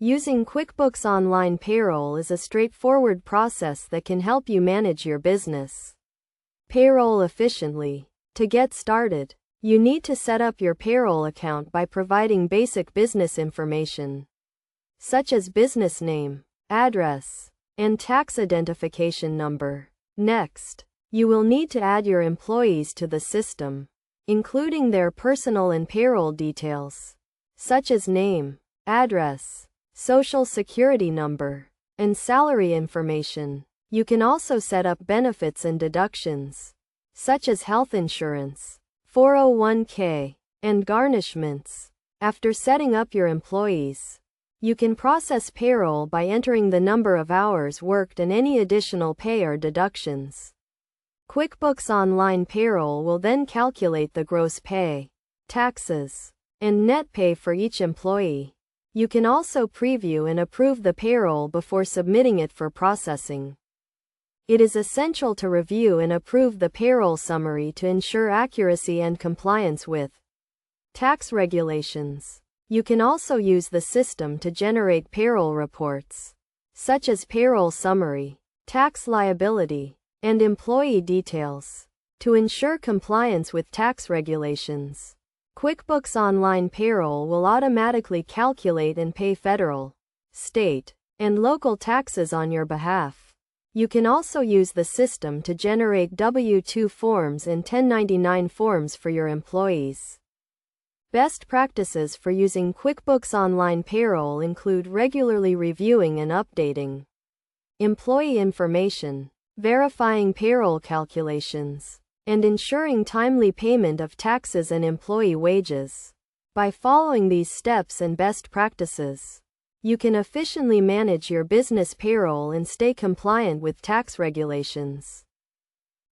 Using QuickBooks Online Payroll is a straightforward process that can help you manage your business payroll efficiently. To get started, you need to set up your payroll account by providing basic business information, such as business name, address, and tax identification number. Next, you will need to add your employees to the system, including their personal and payroll details, such as name, address, social security number, and salary information. You can also set up benefits and deductions, such as health insurance, 401k, and garnishments. After setting up your employees, you can process payroll by entering the number of hours worked and any additional pay or deductions. QuickBooks Online Payroll will then calculate the gross pay, taxes, and net pay for each employee. You can also preview and approve the payroll before submitting it for processing. It is essential to review and approve the payroll summary to ensure accuracy and compliance with tax regulations. You can also use the system to generate payroll reports, such as payroll summary, tax liability, and employee details, to ensure compliance with tax regulations. QuickBooks Online Payroll will automatically calculate and pay federal, state, and local taxes on your behalf. You can also use the system to generate W-2 forms and 1099 forms for your employees. Best practices for using QuickBooks Online Payroll include regularly reviewing and updating employee information, verifying payroll calculations, and ensuring timely payment of taxes and employee wages. By following these steps and best practices, you can efficiently manage your business payroll and stay compliant with tax regulations.